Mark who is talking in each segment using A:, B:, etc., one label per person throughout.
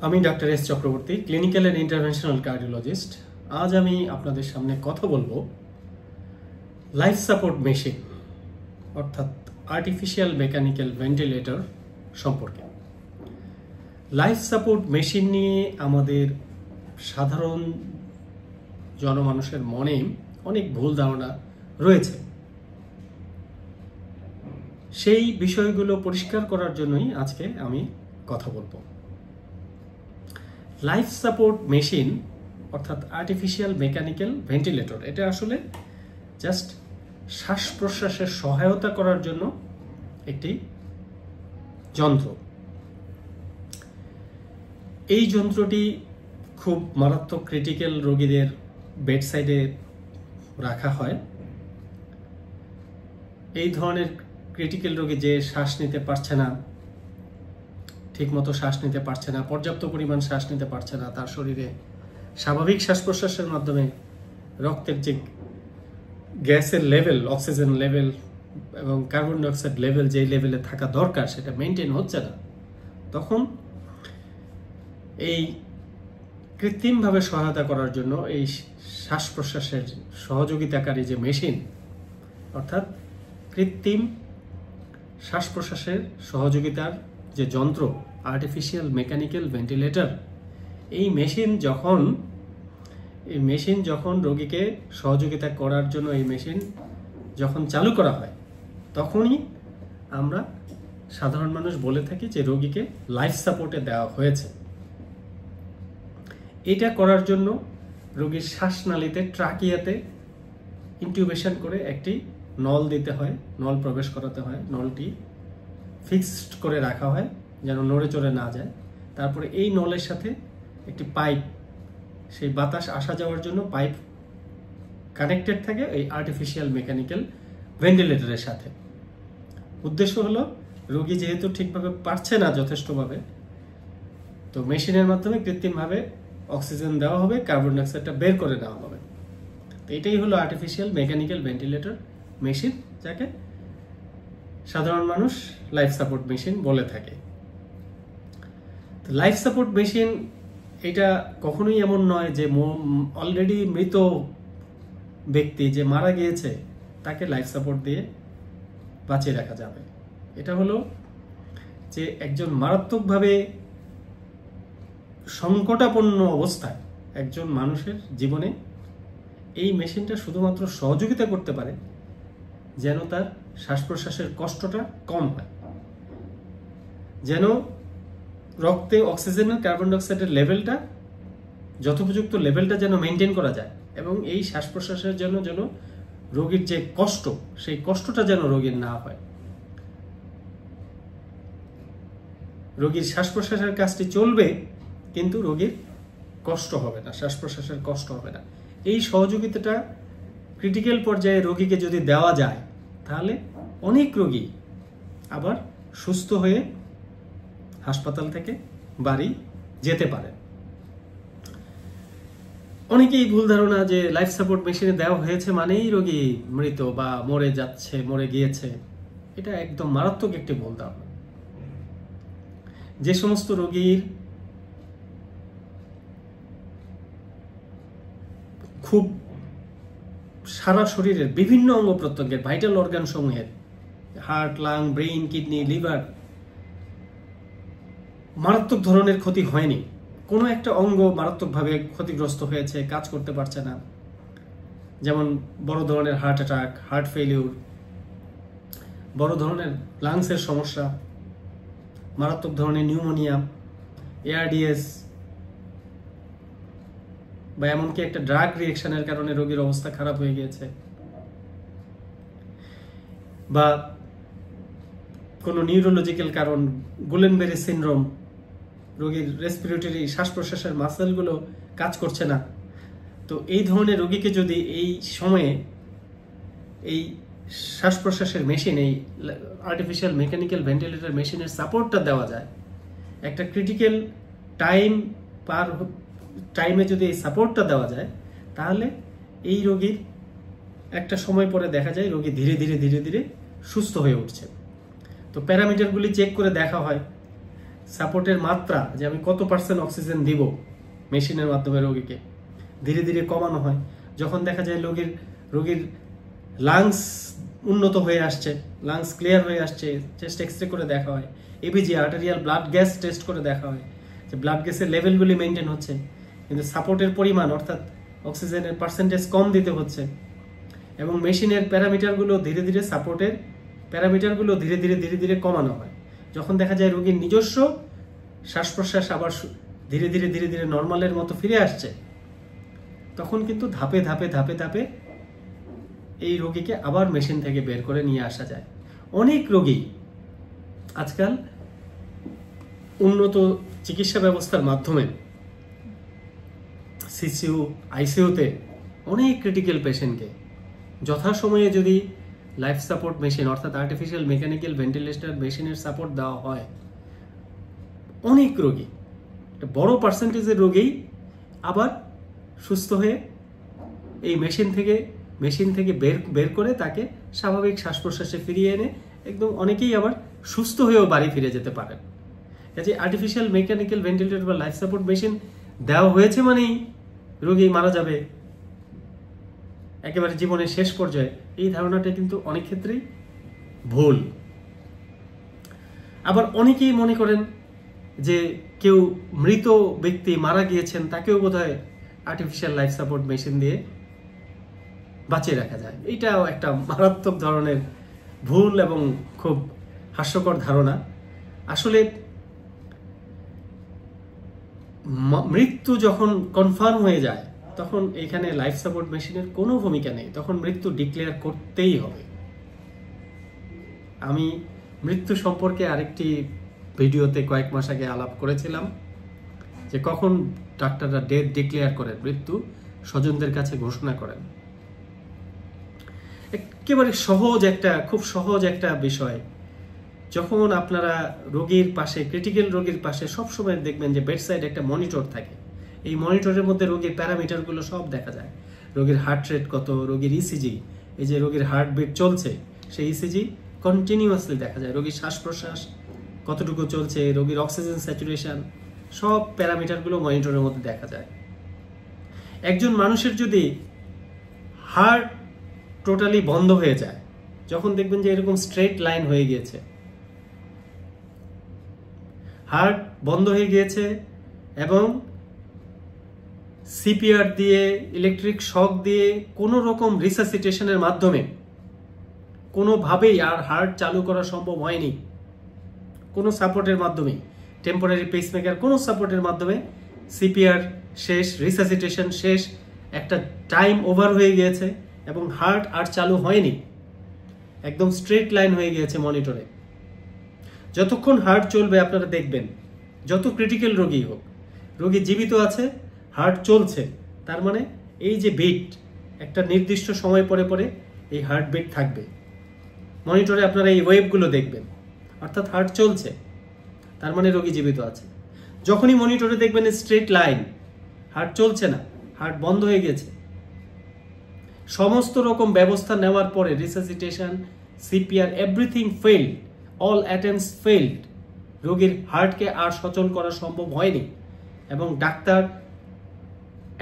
A: আমি doctor S Chakraborty, clinical and interventional cardiologist. আজ আমি আপনাদের সামনে কথা বলবো লাইফ সাপোর্ট মেশিন অর্থাৎ আর্টিফিশিয়াল মেকানিক্যাল ভেন্টিলেটর সম্পর্কে। লাইফ সাপোর্ট মেশিন নিয়ে আমাদের সাধারণ জনমানুষের মনে অনেক ভুল ধারণা রয়েছে। সেই বিষয়গুলো পরিষ্কার করার জন্যই আজকে আমি কথা বলবো। লাইফ সাপোর্ট মেশিন অর্থাৎ আর্টিফিশিয়াল মেকানিক্যাল ভেন্টিলেটর, এটা আসলে জাস্ট শ্বাস প্রশ্বাসের সহায়তা করার জন্য একটি যন্ত্র। এই যন্ত্রটি খুব মারাত্মক ক্রিটিক্যাল রোগীদের বেডসাইডে রাখা হয়। এই ধরনের ক্রিটিক্যাল রোগী যে শ্বাস নিতে পারছে না, ঠিকমতো শ্বাস নিতে পারছে না, পর্যাপ্ত পরিমাণ শ্বাস নিতে পারছে না, তার শরীরে স্বাভাবিক শ্বাস প্রশ্বাসের মাধ্যমে রক্তের যে গ্যাসের লেভেল, অক্সিজেন লেভেল এবং কার্বন ডাইঅক্সাইড লেভেল যে লেভেলে থাকা দরকার সেটা মেনটেন হচ্ছে না, তখন এই কৃত্রিমভাবে সহায়তা করার জন্য এই শ্বাস প্রশ্বাসের সহযোগিতাকারী যে মেশিন অর্থাৎ কৃত্রিম শ্বাস প্রশ্বাসের সহযোগিতার যে যন্ত্র আর্টিফিশিয়াল মেকানিক্যাল ভেন্টিলেটর, এই মেশিন যখন রোগীকে সহযোগিতা করার জন্য এই মেশিন যখন চালু করা হয়, তখনই আমরা সাধারণ মানুষ বলে থাকি যে রোগীকে লাইফ সাপোর্টে দেওয়া হয়েছে। এটা করার জন্য রোগীর শ্বাসনালীতে ট্রাকিয়াতে ইনটিউবেশন করে একটি নল দিতে হয়, নল প্রবেশ করাতে হয়, নলটি ফিক্সড করে রাখা হয় যেন নড়ে চড়ে না যায়। তারপরে এই নলের সাথে একটি পাইপ, সেই বাতাস আসা যাওয়ার জন্য পাইপ কানেক্টেড থাকে এই আর্টিফিশিয়াল মেকানিক্যাল ভেন্টিলেটরের সাথে। উদ্দেশ্য হলো রোগী যেহেতু ঠিকভাবে পারছে না যথেষ্টভাবে, তো মেশিনের মাধ্যমে কৃত্রিমভাবে অক্সিজেন দেওয়া হবে, কার্বন ডাইঅক্সাইডটা বের করে দেওয়া হবে। তো এটাই হলো আর্টিফিশিয়াল মেকানিক্যাল ভেন্টিলেটর মেশিন, যাকে সাধারণ মানুষ লাইফ সাপোর্ট মেশিন বলে থাকে। লাইফ সাপোর্ট মেশিন এটা কখনোই এমন নয় যে অলরেডি মৃত ব্যক্তি যে মারা গিয়েছে তাকে লাইফ সাপোর্ট দিয়ে বাঁচিয়ে রাখা যাবে। এটা হলো যে একজন মারাত্মকভাবে সংকটাপন্ন অবস্থায় একজন মানুষের জীবনে এই মেশিনটা শুধুমাত্র সহযোগিতা করতে পারে যেন তার শ্বাস প্রশ্বাসের কষ্টটা কম হয়, যেন রক্তে অক্সিজেনের কার্বন ডাইঅক্সাইডের লেভেলটা যথোপযুক্ত লেভেলটা যেন মেনটেন করা যায়, এবং এই শ্বাস প্রশ্বাসের জন্য যেন রোগীর যে কষ্ট, সেই কষ্টটা যেন রোগীর না হয়। রোগীর শ্বাস প্রশ্বাসের কাজটি চলবে কিন্তু রোগীর কষ্ট হবে না, শ্বাস প্রশ্বাসের কষ্ট হবে না। এই সহযোগিতাটা ক্রিটিক্যাল পর্যায়ে রোগীকে যদি দেওয়া যায়, তাহলে অনেক রোগী আবার সুস্থ হয়ে হাসপাতাল থেকে বাড়ি যেতে পারে। অনেকেই ভুল ধারণা যে লাইফ সাপোর্ট মেশিনে দেওয়া হয়েছে মানেই রোগী মৃত বা মরে যাচ্ছে, মরে গিয়েছে। এটা একদম মারাত্মক একটি ভুল ধারণা। যে সমস্ত রোগীর খুব সারা শরীরের বিভিন্ন অঙ্গ প্রত্যঙ্গের ভাইটাল অর্গান সমূহের heart, lung, brain, kidney, liver মারাত্মক ধরনের ক্ষতি হয়নি, কোনো একটা অঙ্গ মারাত্মকভাবে ক্ষতিগ্রস্ত হয়েছে, কাজ করতে পারছে না, যেমন বড় ধরনের হার্ট অ্যাটাক, হার্ট ফেলিউর, বড় ধরনের লাংসের সমস্যা, মারাত্মক ধরনের নিউমোনিয়া, এআরডিএস, বা এমনকি একটা ড্রাগ রিঅ্যাকশনের কারণে রোগীর অবস্থা খারাপ হয়ে গিয়েছে, বা কোনো নিউরোলজিক্যাল কারণ, গুলেনবেরি সিনড্রোম, রোগীর রেসপিরেটরি শ্বাস প্রশ্বাসের মাসেলগুলো কাজ করছে না। তো এই ধরনের রোগীকে যদি এই সময়ে এই শ্বাস প্রশ্বাসের মেশিন, এই আর্টিফিশিয়াল মেকানিক্যাল ভেন্টিলেটর মেশিনের সাপোর্টটা দেওয়া যায়, একটা ক্রিটিক্যাল টাইমে যদি এই সাপোর্টটা দেওয়া যায়, তাহলে এই রোগীর একটা সময় পরে দেখা যায় রোগী ধীরে ধীরে সুস্থ হয়ে উঠছে। তো প্যারামিটারগুলি চেক করে দেখা হয় সাপোর্টের মাত্রা, যে আমি কত পার্সেন্ট অক্সিজেন দিব মেশিনের মাধ্যমে রোগীকে, ধীরে ধীরে কমানো হয়। যখন দেখা যায় রোগীর লাংস উন্নত হয়ে আসছে, লাংস ক্লিয়ার হয়ে আসছে, চেস্ট এক্সরে করে দেখা হয়, ABG arterial blood gas test করে দেখা হয় যে ব্লাড গ্যাসের লেভেলগুলি মেনটেন হচ্ছে, কিন্তু সাপোর্টের পরিমাণ অর্থাৎ অক্সিজেনের পার্সেন্টেজ কম দিতে হচ্ছে, এবং মেশিনের প্যারামিটারগুলো ধীরে ধীরে সাপোর্টের প্যারামিটারগুলো ধীরে ধীরে কমানো হয়। যখন দেখা যায় রোগীর নিজস্ব শ্বাস প্রশ্বাস আবার ধীরে ধীরে নর্মালের মতো ফিরে আসছে, তখন কিন্তু ধাপে ধাপে এই রোগীকে আবার মেশিন থেকে বের করে নিয়ে আসা যায়। অনেক রোগী আজকাল উন্নত চিকিৎসা ব্যবস্থার মাধ্যমে সিসিইউ, আইসিইউতে অনেক ক্রিটিক্যাল পেশেন্টকে যথাসময়ে যদি লাইফ সাপোর্ট মেশিন অর্থাৎ আর্টিফিশিয়াল মেকানিক্যাল ভেন্টিলেটর মেশিনের সাপোর্ট দেওয়া হয়, অনেক রোগী, একটা বড় পার্সেন্টেজের রোগী আবার সুস্থ হয়ে এই মেশিন থেকে বের করে তাকে স্বাভাবিক শ্বাস প্রশ্বাসে ফিরিয়ে এনে একদম অনেকেই আবার সুস্থ হয়েও বাড়ি ফিরে যেতে পারেন। কাজে আর্টিফিশিয়াল মেকানিক্যাল ভেন্টিলেটর বা লাইফ সাপোর্ট মেশিন দেওয়া হয়েছে মানেই রোগী মারা যাবে একেবারে জীবনের শেষ পর্যায়ে, এই ধারণাটা কিন্তু অনেক ক্ষেত্রেই ভুল। আবার অনেকেই মনে করেন যে কেউ মৃত ব্যক্তি মারা গিয়েছেন তাকেও বোধহয় আর্টিফিশিয়াল লাইফ সাপোর্ট মেশিন দিয়ে বাঁচিয়ে রাখা যায়। এটাও একটা মারাত্মক ধরনের ভুল এবং খুব হাস্যকর ধারণা। আসলে মৃত্যু যখন কনফার্ম হয়ে যায় তখন এখানে লাইফ সাপোর্ট মেশিনের কোনো ভূমিকা নেই, তখন মৃত্যু ডিক্লেয়ার করতেই হবে। আমি মৃত্যু সম্পর্কে আরেকটি ভিডিওতে কয়েক মাস আগে আলাপ করেছিলাম যে কখন ডাক্তাররা ডেথ ডিক্লেয়ার করেন, মৃত্যু স্বজনদের কাছে ঘোষণা করেন। একেবারে খুব সহজ একটা বিষয়। যখন আপনারা রোগীর পাশে, ক্রিটিক্যাল রোগীর পাশে সবসময় দেখবেন যে বেডসাইড একটা মনিটর থাকে, এই মনিটরের মধ্যে রোগীর প্যারামিটারগুলো সব দেখা যায়। রোগীর হার্ট রেট কত, রোগীর ইসিজি, এই যে রোগীর হার্টবিট চলছে সেই ইসিজি কন্টিনিউয়াসলি দেখা যায়, রোগীর শ্বাস প্রশ্বাস কতটুকু চলছে, রোগীর অক্সিজেন স্যাচুরেশন, সব প্যারামিটারগুলো মনিটরের মধ্যে দেখা যায়। একজন মানুষের যদি হার্ট টোটালি বন্ধ হয়ে যায়, যখন দেখবেন যে এরকম স্ট্রেট লাইন হয়ে গিয়েছে, হার্ট বন্ধ হয়ে গিয়েছে এবং সিপিআর দিয়ে, ইলেকট্রিক শক দিয়ে, কোনো রকম রিসাসিটেশনের মাধ্যমে কোনোভাবেই আর হার্ট চালু করা সম্ভব হয়নি, কোনো সাপোর্টের মাধ্যমে, টেম্পোরারি পেসমেকার, কোনো সাপোর্টের মাধ্যমে সিপিআর শেষ, রিসাসিটেশন শেষ, একটা টাইম ওভার হয়ে গিয়েছে এবং হার্ট আর চালু হয়নি, একদম স্ট্রেট লাইন হয়ে গিয়েছে মনিটরে। যতক্ষণ হার্ট চলবে আপনারা দেখবেন, যত ক্রিটিক্যাল রোগী হোক, রোগী জীবিত আছে, হার্ট চলছে, তার মানে এই যে বিট একটা নির্দিষ্ট সময় পরে এই হার্ট বিট থাকবে। মনিটরে আপনারা এই ওয়েভগুলো দেখবেন, অর্থাৎ হার্ট চলছে, তার মানে রোগী জীবিত আছে। যখনই মনিটরে দেখবেন স্ট্রেট লাইন, হার্ট চলছে না, হার্ট বন্ধ হয়ে গেছে, সমস্ত রকম ব্যবস্থা নেওয়ার পরে resuscitation, CPR, everything failed, all attempts failed, রোগীর হার্টকে আর সচল করা সম্ভব হয়নি এবং ডাক্তার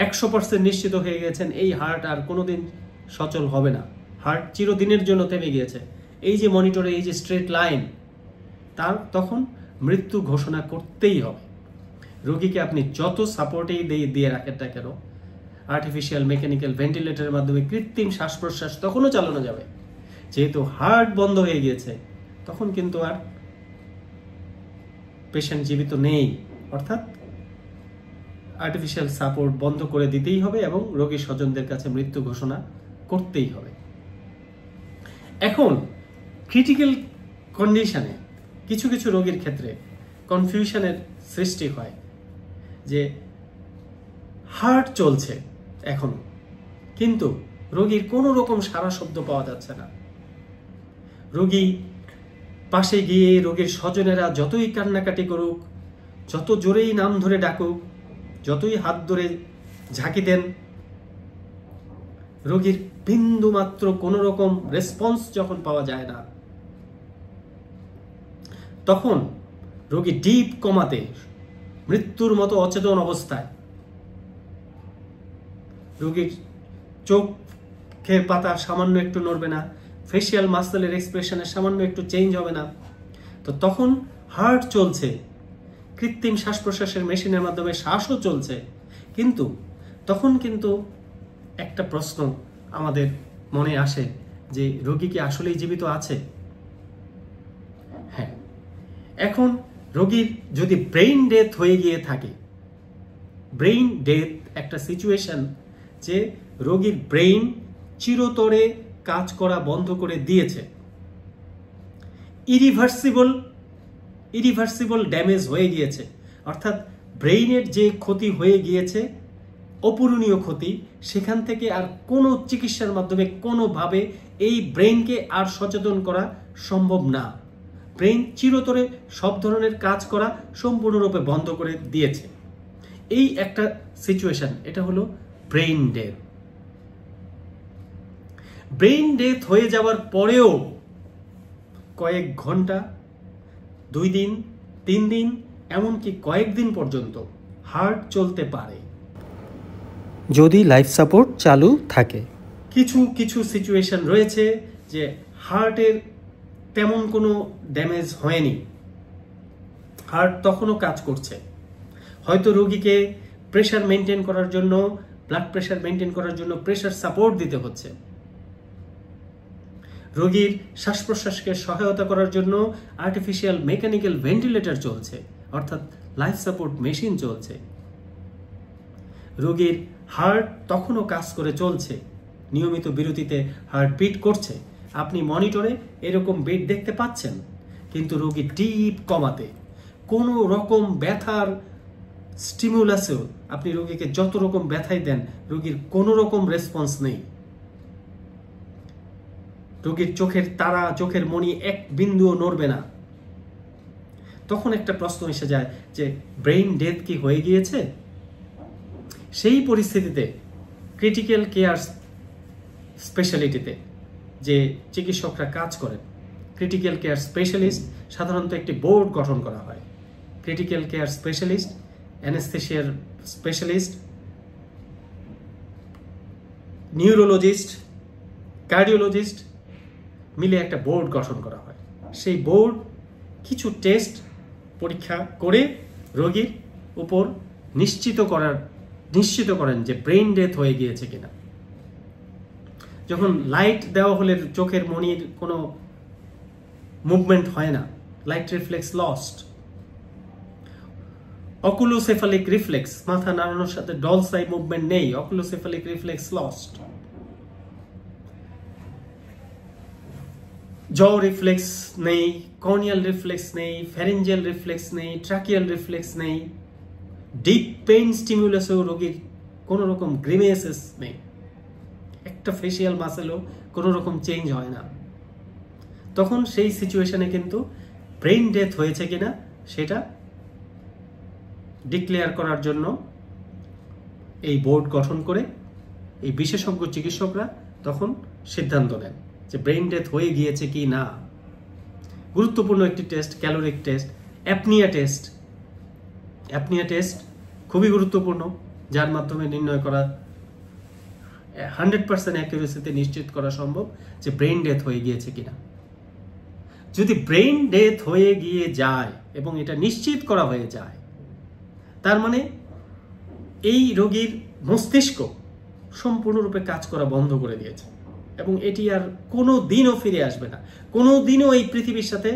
A: 100% নিশ্চিত হয়ে গেছেন এই হার্ট আর কোনোদিন সচল হবে না, হার্ট চিরদিনের জন্য থেমে গিয়েছে, এই যে মনিটরে এই যে স্ট্রেট লাইন, তখন মৃত্যু ঘোষণা করতেই হবে। রোগীকে আপনি যত সাপোর্টেই দিয়ে রাখেন না কেন, আর্টিফিশিয়াল মেকানিক্যাল ভেন্টিলেটরের মাধ্যমে কৃত্রিম শ্বাস প্রশ্বাস তখনও চালানো যাবে, যেহেতু হার্ট বন্ধ হয়ে গিয়েছে তখন কিন্তু আর পেশেন্ট জীবিত নেই, অর্থাৎ আর্টিফিশিয়াল সাপোর্ট বন্ধ করে দিতেই হবে এবং রোগীর স্বজনদের কাছে মৃত্যু ঘোষণা করতেই হবে। এখন ক্রিটিক্যাল কন্ডিশনে কিছু কিছু রোগীর ক্ষেত্রে কনফিউশনের সৃষ্টি হয় যে হার্ট চলছে এখন, কিন্তু রোগীর কোনো রকম সারা শব্দ পাওয়া যাচ্ছে না। রোগী পাশে গিয়ে রোগীর স্বজনেরা যতই কান্নাকাটি করুক, যত জোরেই নাম ধরে ডাকুক, যতই হাত ধরে ঝাঁকি দেন, রোগীর বিন্দু মাত্র কোনো রকম রেসপন্স যখন পাওয়া যায় না, তখন রোগী ডিপ কমাতে, মৃত্যুর মতো অচেতন অবস্থায়, রোগীর চোখের পাতা সামান্য একটু নড়বে না, ফেসিয়াল মাসেলের এক্সপ্রেশনে সামান্য একটু চেঞ্জ হবে না, তো তখন হার্ট চলছে, কৃত্রিম শ্বাস প্রশ্বাসের মেশিনের মাধ্যমে শ্বাসও চলছে, কিন্তু তখন কিন্তু একটা প্রশ্ন আমাদের মনে আসে যে রোগী কি আসলেই জীবিত আছে? হ্যাঁ, এখন রোগীর যদি ব্রেইন ডেথ হয়ে গিয়ে থাকে, ব্রেইন ডেথ একটা সিচুয়েশন যে রোগীর ব্রেইন চিরতরে কাজ করা বন্ধ করে দিয়েছে, ইরিভার্সিবল ড্যামেজ হয়ে গিয়েছে, অর্থাৎ ব্রেইনের যে ক্ষতি হয়ে গিয়েছে, অপূরণীয় ক্ষতি, সেখান থেকে আর কোনো চিকিৎসার মাধ্যমে কোনোভাবে এই ব্রেইনকে আর সচেতন করা সম্ভব না। ব্রেইন চিরতরে সব ধরনের কাজ করা সম্পূর্ণরূপে বন্ধ করে দিয়েছে। এই একটা সিচুয়েশন, এটা হলো ব্রেইন ডেথ। ব্রেইন ডেথ হয়ে যাওয়ার পরেও কয়েক ঘন্টা, 2 দিন, 3 দিন, এমনকি কয়েকদিন পর্যন্ত হার্ট চলতে পারে যদি লাইফ সাপোর্ট চালু থাকে। কিছু কিছু সিচুয়েশন রয়েছে যে হার্টের তেমন কোনো ড্যামেজ হয়নি, হার্ট তখনও কাজ করছে। হয়তো রোগীকে প্রেশার মেনটেন করার জন্য, ব্লাড প্রেশার মেনটেন করার জন্য প্রেশার সাপোর্ট দিতে হচ্ছে, রোগীর শ্বাস প্রশ্বাসকে সহায়তা করার জন্য আর্টিফিশিয়াল মেকানিক্যাল ভেন্টিলেটর চলছে, অর্থাৎ লাইফ সাপোর্ট মেশিন চলছে। রোগীর হার্ট তখনও কাজ করে চলছে, নিয়মিত বিরতিতে হার্ট বিট করছে, আপনি মনিটরে এরকম বিট দেখতে পাচ্ছেন, কিন্তু রোগী ডিপ কমাতে কোনো রকম ব্যথার স্টিমুলাসেও আপনি রোগীকে যত রকম ব্যথাই দেন, রোগীর কোনো রকম রেসপন্স নেই। রোগীর চোখের তারা, চোখের মণি এক বিন্দুও নড়বে না। তখন একটা প্রশ্ন এসে যায় যে ব্রেইন ডেথ কি হয়ে গিয়েছে? সেই পরিস্থিতিতে ক্রিটিক্যাল কেয়ার স্পেশালিটিতে যে চিকিৎসকরা কাজ করেন, ক্রিটিক্যাল কেয়ার স্পেশালিস্ট, সাধারণত একটি বোর্ড গঠন করা হয়। ক্রিটিক্যাল কেয়ার স্পেশালিস্ট, অ্যানেস্থেশিয়ার স্পেশালিস্ট, নিউরোলজিস্ট, কার্ডিওলজিস্ট মিলে একটা বোর্ড গঠন করা হয়। সেই বোর্ড কিছু টেস্ট পরীক্ষা করে রোগীর উপর নিশ্চিত করেন যে ব্রেইন ডেথ হয়ে গিয়েছে কিনা। যখন লাইট দেওয়া হলে চোখের মণির কোনো মুভমেন্ট হয় না, লাইট রিফ্লেক্স লস্ট। অকুলোসেফালিক রিফ্লেক্স, মাথা নাড়ানোর সাথে ডলস আই মুভমেন্ট নেই, অকুলোসেফালিক রিফ্লেক্স লস্ট। জ রিফ্লেক্স নেই, কর্নিয়াল রিফ্লেক্স নেই, ফ্যারিঞ্জিয়াল রিফ্লেক্স নেই, ট্রাকিয়াল রিফ্লেক্স নেই, ডিপ পেইন স্টিমুলাসেও রোগীর কোনো রকম গ্রিমেসেস নেই, একটা ফেসিয়াল মাসেলও কোনো রকম চেঞ্জ হয় না। তখন সেই সিচুয়েশনে কিন্তু ব্রেইন ডেথ হয়েছে কিনা সেটা ডিক্লেয়ার করার জন্য এই বোর্ড গঠন করে এই বিশেষজ্ঞ চিকিৎসকরা তখন সিদ্ধান্ত নেন যে ব্রেইন ডেথ হয়ে গিয়েছে কি না। গুরুত্বপূর্ণ একটি test caloric test, apnoea test. Apnoea test খুবই গুরুত্বপূর্ণ, যার মাধ্যমে নির্ণয় করা 100% অ্যাকুরেসিতে নিশ্চিত করা সম্ভব যে ব্রেইন ডেথ হয়ে গিয়েছে কিনা। যদি ব্রেইন ডেথ হয়ে গিয়ে যায় এবং এটা নিশ্চিত করা হয়ে যায়, তার মানে এই রোগীর মস্তিষ্ক সম্পূর্ণরূপে কাজ করা বন্ধ করে দিয়েছে এবং এটি আর কোনো দিনও ফিরে আসবে না, কোনো দিনও এই পৃথিবীর সাথে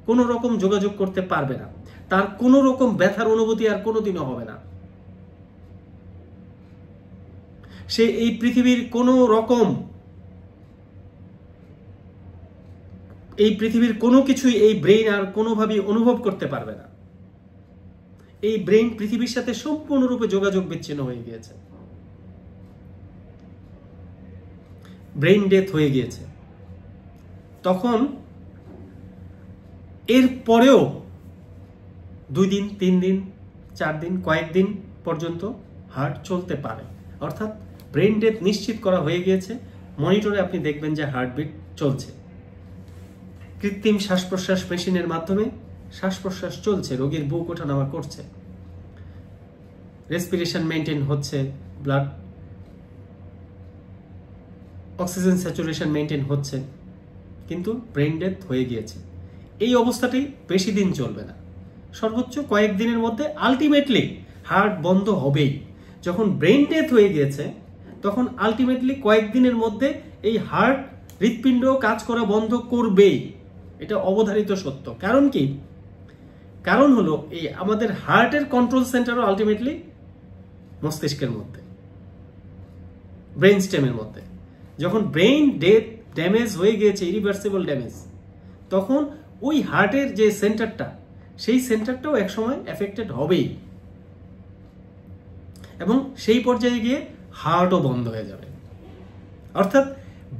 A: কোনো রকম যোগাযোগ করতে পারবে না, তার কোনো রকম ব্যথার অনুভূতি আর কোনো দিনও হবে না। সে এই পৃথিবীর কোনো কিছুই এই ব্রেইন আর কোনোভাবেই অনুভব করতে পারবে না। এই ব্রেইন পৃথিবীর সাথে সম্পূর্ণরূপে যোগাযোগ বিচ্ছিন্ন হয়ে গিয়েছে, ব্রেইন ডেথ হয়ে গিয়েছে। তখন এর পরেও 2 দিন, 3 দিন, 4 দিন, কয়েকদিন পর্যন্ত হার্ট চলতে পারে, অর্থাৎ ব্রেইন ডেথ নিশ্চিত করা হয়ে গিয়েছে। মনিটরে আপনি দেখবেন যে হার্টবিট চলছে। কৃত্রিম শ্বাস প্রশ্বাস মেশিনের মাধ্যমে শ্বাস প্রশ্বাস চলছে, রোগীর বুক ওঠানামা করছে, রেসপিরেশন মেনটেন হচ্ছে, ব্লাড অক্সিজেন স্যাচুরেশন মেনটেন হচ্ছে, কিন্তু ব্রেন ডেথ হয়ে গিয়েছে। এই অবস্থাটি বেশি দিন চলবে না, সর্বোচ্চ কয়েকদিনের মধ্যে আলটিমেটলি হার্ট বন্ধ হবেই। যখন ব্রেন ডেথ হয়ে গিয়েছে তখন আলটিমেটলি কয়েকদিনের মধ্যে এই হার্ট, হৃৎপিণ্ড কাজ করা বন্ধ করবেই, এটা অবধারিত সত্য। কারণ কি? কারণ হলো এই আমাদের হার্টের কন্ট্রোল সেন্টারও আলটিমেটলি মস্তিষ্কের মধ্যে, ব্রেন স্টেমের মধ্যে। যখন ব্রেন ডেথ ড্যামেজ হয়ে গিয়েছে, ইরিভার্সিবল ড্যামেজ, তখন ওই হার্টের যে সেন্টারটা, সেই সেন্টারটাও একসময় এফেক্টেড হবেই, এবং সেই পর্যায়ে গিয়ে হার্টও বন্ধ হয়ে যাবে। অর্থাৎ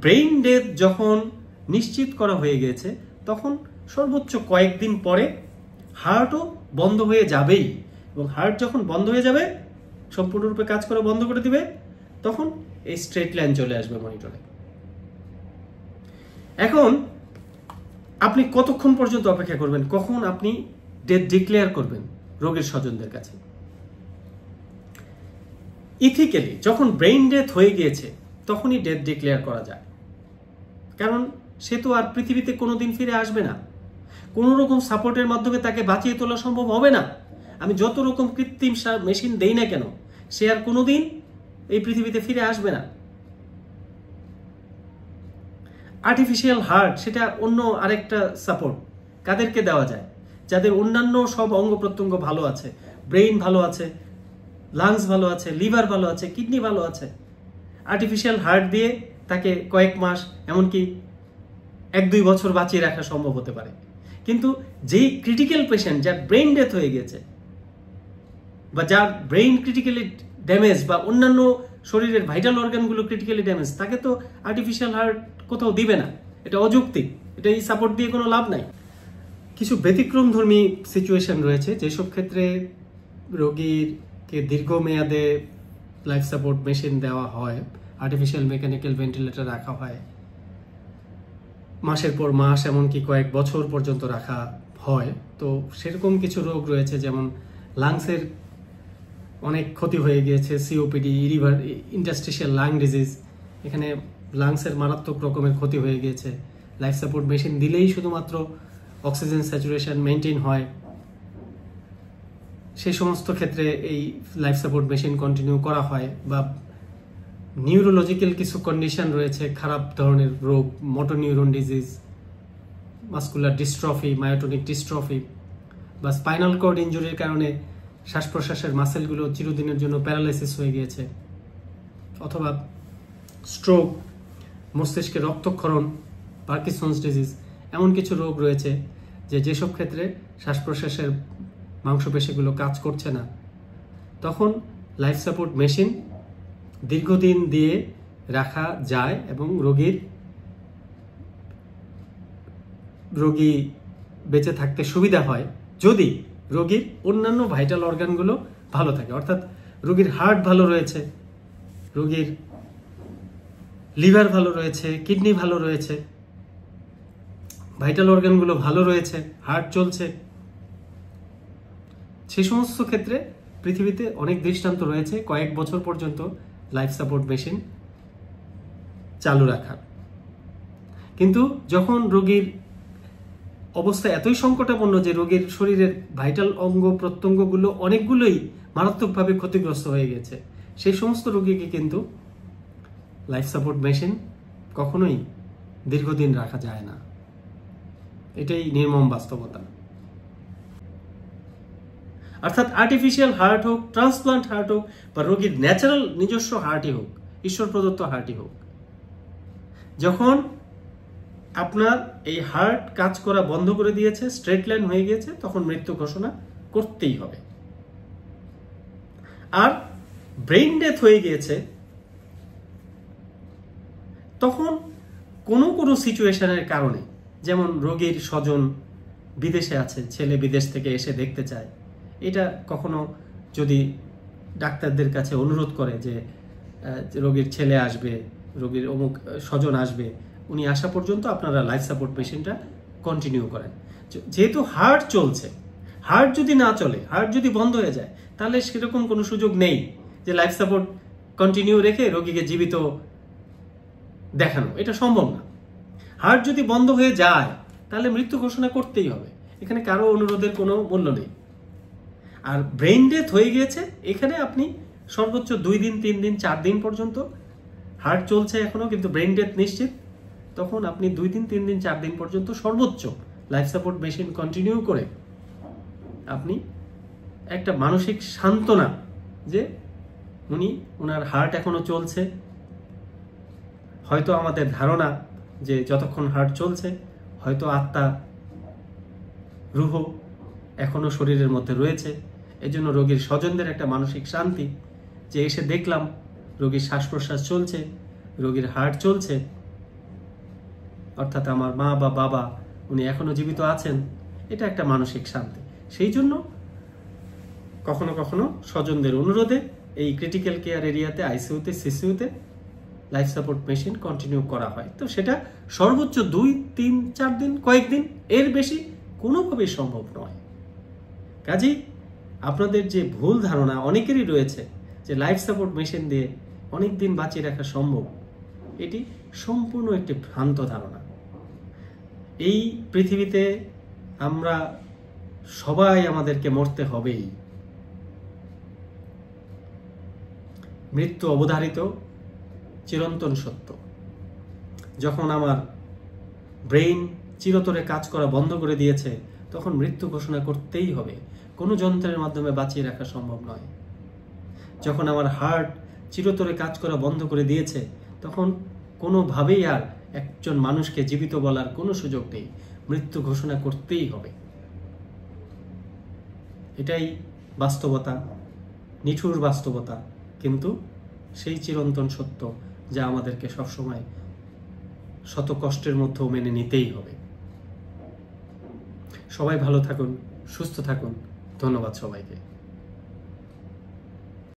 A: ব্রেন ডেথ যখন নিশ্চিত করা হয়ে গিয়েছে তখন সর্বোচ্চ কয়েকদিন পরে হার্টও বন্ধ হয়ে যাবেই, এবং হার্ট যখন বন্ধ হয়ে যাবে, সম্পূর্ণরূপে কাজ করা বন্ধ করে দিবে, তখন এই স্ট্রেট লাইন চলে আসবে মনিটরে। এখন আপনি কতক্ষণ পর্যন্ত অপেক্ষা করবেন? কখন আপনি ডেথ ডিক্লেয়ার করবেন রোগীর স্বজনদের কাছে? ইথিক্যালি যখন ব্রেন ডেথ হয়ে গিয়েছে তখনই ডেথ ডিক্লেয়ার করা যায়, কারণ সে তো আর পৃথিবীতে কোনোদিন ফিরে আসবে না। কোনো রকম সাপোর্টের মাধ্যমে তাকে বাঁচিয়ে তোলা সম্ভব হবে না। আমি যত রকম কৃত্রিম মেশিন দেই না কেন, সে আর কোনোদিন এই পৃথিবীতে ফিরে আসবে না। আর্টিফিশিয়াল হার্ট সেটা অন্য আরেকটা সাপোর্ট। কাদেরকে দেওয়া যায়? যাদের অন্যান্য সব অঙ্গ প্রত্যঙ্গ ভালো আছে, ব্রেইন ভালো আছে, লাংস ভালো আছে, লিভার ভালো আছে, কিডনি ভালো আছে। আর্টিফিশিয়াল হার্ট দিয়ে তাকে কয়েক মাস, এমনকি 1-2 বছর বাঁচিয়ে রাখা সম্ভব হতে পারে। কিন্তু যেই ক্রিটিক্যাল পেশেন্ট, যার ব্রেইন ডেথ হয়ে গেছে, বা যার ব্রেইন ক্রিটিক্যালি ড্যামেজ, বা অন্যান্য শরীরের ভাইটাল অর্গানগুলো ক্রিটিক্যালি ড্যামেজ, তাকে তো আর্টিফিশিয়াল হার্ট কোথাও দিবে না। এটা অযৌক্তিক, এটা এই সাপোর্ট দিয়ে কোনো লাভ নাই। কিছু ব্যতিক্রমধর্মী সিচুয়েশন রয়েছে, যেসব ক্ষেত্রে রোগীকে দীর্ঘমেয়াদে লাইফ সাপোর্ট মেশিন দেওয়া হয়, আর্টিফিশিয়াল মেকানিক্যাল ভেন্টিলেটর রাখা হয়, মাসের পর মাস, এমনকি কয়েক বছর পর্যন্ত রাখা হয়। তো সেরকম কিছু রোগ রয়েছে, যেমন লাংসের অনেক ক্ষতি হয়ে গিয়েছে, সিওপিডি, ইন্টারস্টিশিয়াল লাং ডিজিজ, এখানে লাংসের মারাত্মক রকমের ক্ষতি হয়ে গিয়েছে। লাইফ সাপোর্ট মেশিন দিলেই শুধুমাত্র অক্সিজেন স্যাচুরেশন মেনটেন হয়, সেই সমস্ত ক্ষেত্রে এই লাইফ সাপোর্ট মেশিন কন্টিনিউ করা হয়। বা নিউরোলজিক্যাল কিছু কন্ডিশন রয়েছে, খারাপ ধরনের রোগ, motor neuron disease, muscular dystrophy, myotonic dystrophy, বা স্পাইনাল কর্ড ইনজুরির কারণে শ্বাস প্রশ্বাসের মাসেলগুলো চিরদিনের জন্য প্যারালাইসিস হয়ে গিয়েছে, অথবা স্ট্রোক, মস্তিষ্কে রক্তক্ষরণ, পার্কিনসন্স ডিজিজ, এমন কিছু রোগ রয়েছে যেসব ক্ষেত্রে শ্বাস প্রশ্বাসের মাংসপেশিগুলো কাজ করছে না। তখন লাইফ সাপোর্ট মেশিন দীর্ঘদিন দিয়ে রাখা যায় এবং রোগী বেঁচে থাকতে সুবিধা হয় যদি রোগীর অন্যান্য ভাইটাল অর্গানগুলো ভালো থাকে। অর্থাৎ রোগীর হার্ট ভালো রয়েছে, রোগীর লিভার ভালো রয়েছে, কিডনি ভালো রয়েছে, ভাইটাল অর্গানগুলো ভালো রয়েছে, হার্ট চলছে। সেই সমস্ত ক্ষেত্রে পৃথিবীতে অনেক দৃষ্টান্ত রয়েছে কয়েক বছর পর্যন্ত লাইফ সাপোর্ট মেশিন চালু রাখার। কিন্তু যখন রোগীর অবস্থা এতই সংকটাপন্ন যে রোগীর শরীরের ভাইটাল অঙ্গ প্রত্যঙ্গগুলো অনেকগুলোই মারাত্মকভাবে ক্ষতিগ্রস্ত হয়ে গেছে, সেই সমস্ত রোগীকে কিন্তু লাইফ সাপোর্ট মেশিন কখনোই দীর্ঘদিন রাখা যায় না। এটাই নির্মম বাস্তবতা। অর্থাৎ আর্টিফিশিয়াল হার্ট হোক, ট্রান্সপ্লান্ট হার্ট হোক, বা রোগীর ন্যাচারাল নিজস্ব হার্টই হোক, ঈশ্বর প্রদত্ত হার্টই হোক, যখন আপনার এই হার্ট কাজ করা বন্ধ করে দিয়েছে, স্ট্রেট লাইন হয়ে গিয়েছে, তখন মৃত্যু ঘোষণা করতেই হবে। আর ব্রেইন ডেথ হয়ে গিয়েছে, তখন কোনো কোনো সিচুয়েশনের কারণে, যেমন রোগীর স্বজন বিদেশে আছে, ছেলে বিদেশ থেকে এসে দেখতে চায়, এটা কখনো যদি ডাক্তারদের কাছে অনুরোধ করে যে রোগীর ছেলে আসবে, রোগীর অমুক স্বজন আসবে, উনি আসা পর্যন্ত আপনারা লাইফ সাপোর্ট মেশিনটা কন্টিনিউ করেন। যেহেতু হার্ট চলছে, হার্ট যদি না চলে, হার্ট যদি বন্ধ হয়ে যায়, তাহলে সেরকম কোনো সুযোগ নেই যে লাইফ সাপোর্ট কন্টিনিউ রেখে রোগীকে জীবিত দেখানো, এটা সম্ভব না। হার্ট যদি বন্ধ হয়ে যায় তাহলে মৃত্যু ঘোষণা করতেই হবে, এখানে কারো অনুরোধের কোনো মূল্য নেই। আর ব্রেইন ডেথ হয়ে গিয়েছে, এখানে আপনি সর্বোচ্চ 2 দিন 3 দিন 4 দিন পর্যন্ত হার্ট চলছে এখনো কিন্তু ব্রেইন ডেথ নিশ্চিত, তখন আপনি 2 দিন 3 দিন 4 দিন পর্যন্ত সর্বোচ্চ লাইফ সাপোর্ট মেশিন কন্টিনিউ করে আপনি একটা মানসিক সান্ত্বনা যে ওনার হার্ট এখনো চলছে। হয়তো আমাদের ধারণা যে যতক্ষণ হার্ট চলছে হয়তো আত্মা, রুহ এখনো শরীরের মধ্যে রয়েছে। এজন্য রোগীর স্বজনদের একটা মানসিক শান্তি যে এসে দেখলাম রোগীর শ্বাস প্রশ্বাস চলছে, রোগীর হার্ট চলছে, অর্থাৎ আমার মা বা বাবা উনি এখনো জীবিত আছেন, এটা একটা মানসিক শান্তি। সেই জন্য কখনো কখনো স্বজনদের অনুরোধে এই ক্রিটিক্যাল কেয়ার এরিয়াতে, আইসিইউতে, সিসিইউতে লাইফ সাপোর্ট মেশিন কন্টিনিউ করা হয়। তো সেটা সর্বোচ্চ 2, 3, 4 দিন, কয়েকদিন, এর বেশি কোনোভাবেই সম্ভব নয়। কাজেই আপনাদের যে ভুল ধারণা অনেকেরই রয়েছে যে লাইফ সাপোর্ট মেশিন দিয়ে অনেক দিন বাঁচিয়ে রাখা সম্ভব, এটি সম্পূর্ণ একটি ভ্রান্ত ধারণা। এই পৃথিবীতে আমরা সবাই আমাদেরকে মরতে হবেই, মৃত্যু অবধারিত, চিরন্তন সত্য। যখন আমার ব্রেইন চিরতরে কাজ করা বন্ধ করে দিয়েছে তখন মৃত্যু ঘোষণা করতেই হবে, কোনো যন্ত্রের মাধ্যমে বাঁচিয়ে রাখা সম্ভব নয়। যখন আমার হার্ট চিরতরে কাজ করা বন্ধ করে দিয়েছে তখন কোনোভাবেই আর একজন মানুষকে জীবিত বলার কোনো সুযোগ নেই, মৃত্যু ঘোষণা করতেই হবে। এটাই বাস্তবতা, নিঠুর বাস্তবতা, কিন্তু সেই চিরন্তন সত্য যা আমাদেরকে সবসময় শত কষ্টের মধ্যেও মেনে নিতেই হবে। সবাই ভালো থাকুন, সুস্থ থাকুন। ধন্যবাদ সবাইকে।